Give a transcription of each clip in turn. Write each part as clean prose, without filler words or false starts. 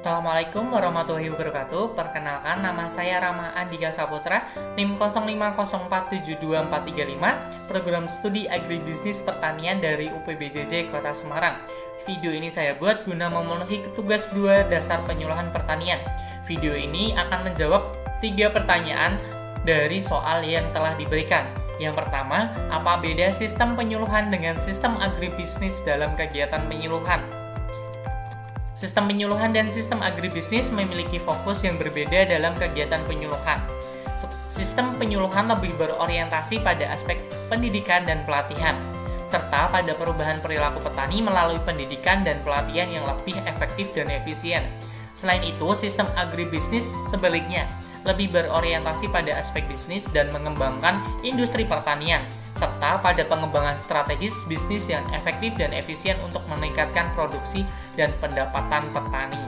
Assalamualaikum warahmatullahi wabarakatuh. Perkenalkan, nama saya Rama Andika Saputra, NIM 05047245, Program Studi Agribisnis Pertanian dari UPBJJ Kota Semarang. Video ini saya buat guna memenuhi tugas 2 dasar penyuluhan pertanian. Video ini akan menjawab 3 pertanyaan dari soal yang telah diberikan. Yang pertama, apa beda sistem penyuluhan dengan sistem agribisnis dalam kegiatan penyuluhan? Sistem penyuluhan dan sistem agribisnis memiliki fokus yang berbeda dalam kegiatan penyuluhan. Sistem penyuluhan lebih berorientasi pada aspek pendidikan dan pelatihan, serta pada perubahan perilaku petani melalui pendidikan dan pelatihan yang lebih efektif dan efisien. Selain itu, sistem agribisnis sebaliknya lebih berorientasi pada aspek bisnis dan mengembangkan industri pertanian, serta pada pengembangan strategis bisnis yang efektif dan efisien untuk meningkatkan produksi dan pendapatan petani.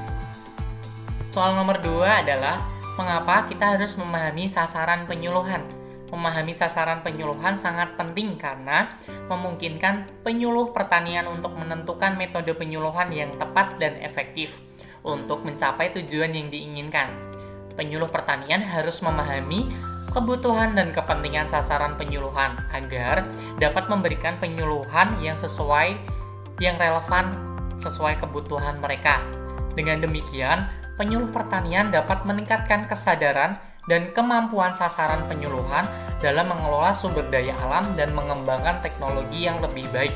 Soal nomor 2 adalah, mengapa kita harus memahami sasaran penyuluhan? Memahami sasaran penyuluhan sangat penting karena memungkinkan penyuluh pertanian untuk menentukan metode penyuluhan yang tepat dan efektif untuk mencapai tujuan yang diinginkan. Penyuluh pertanian harus memahami kebutuhan dan kepentingan sasaran penyuluhan agar dapat memberikan penyuluhan yang sesuai, yang relevan sesuai kebutuhan mereka. Dengan demikian, penyuluh pertanian dapat meningkatkan kesadaran dan kemampuan sasaran penyuluhan dalam mengelola sumber daya alam dan mengembangkan teknologi yang lebih baik.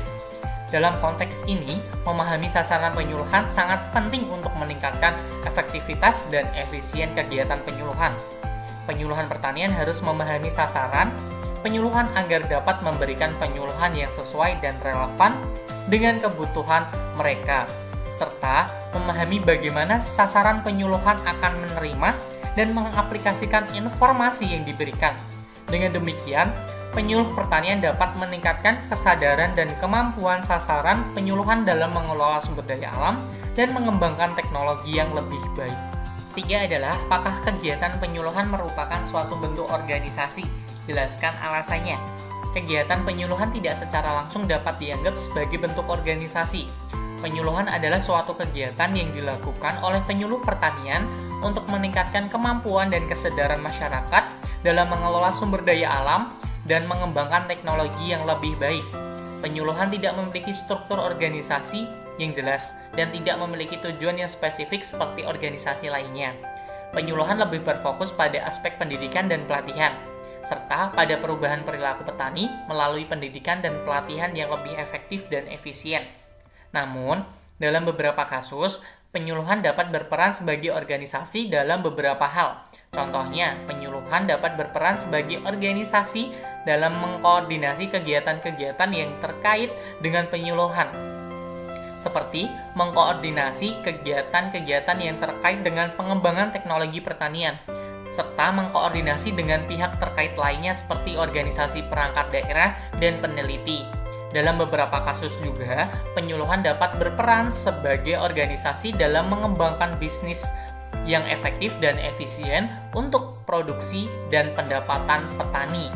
Dalam konteks ini, memahami sasaran penyuluhan sangat penting untuk meningkatkan efektivitas dan efisien kegiatan penyuluhan. Penyuluhan pertanian harus memahami sasaran penyuluhan agar dapat memberikan penyuluhan yang sesuai dan relevan dengan kebutuhan mereka, serta memahami bagaimana sasaran penyuluhan akan menerima dan mengaplikasikan informasi yang diberikan. Dengan demikian, penyuluh pertanian dapat meningkatkan kesadaran dan kemampuan sasaran penyuluhan dalam mengelola sumber daya alam dan mengembangkan teknologi yang lebih baik. 3 adalah, apakah kegiatan penyuluhan merupakan suatu bentuk organisasi? Jelaskan alasannya. Kegiatan penyuluhan tidak secara langsung dapat dianggap sebagai bentuk organisasi. Penyuluhan adalah suatu kegiatan yang dilakukan oleh penyuluh pertanian untuk meningkatkan kemampuan dan kesadaran masyarakat dalam mengelola sumber daya alam dan mengembangkan teknologi yang lebih baik. Penyuluhan tidak memiliki struktur organisasi yang jelas dan tidak memiliki tujuan yang spesifik seperti organisasi lainnya. Penyuluhan lebih berfokus pada aspek pendidikan dan pelatihan, serta pada perubahan perilaku petani melalui pendidikan dan pelatihan yang lebih efektif dan efisien. Namun, dalam beberapa kasus, penyuluhan dapat berperan sebagai organisasi dalam beberapa hal. Contohnya, penyuluhan dapat berperan sebagai organisasi dalam mengkoordinasi kegiatan-kegiatan yang terkait dengan penyuluhan, seperti mengkoordinasi kegiatan-kegiatan yang terkait dengan pengembangan teknologi pertanian, serta mengkoordinasi dengan pihak terkait lainnya seperti organisasi perangkat daerah dan peneliti. Dalam beberapa kasus juga, penyuluhan dapat berperan sebagai organisasi dalam mengembangkan bisnis yang efektif dan efisien untuk produksi dan pendapatan petani.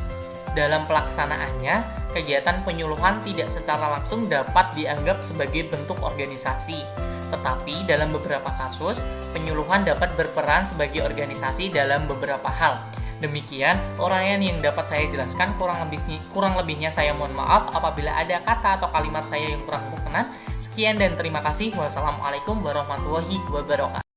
Dalam pelaksanaannya, kegiatan penyuluhan tidak secara langsung dapat dianggap sebagai bentuk organisasi. Tetapi dalam beberapa kasus, penyuluhan dapat berperan sebagai organisasi dalam beberapa hal. Demikian uraian yang dapat saya jelaskan, kurang lebihnya saya mohon maaf apabila ada kata atau kalimat saya yang kurang berkenan. Sekian dan terima kasih. Wassalamualaikum warahmatullahi wabarakatuh.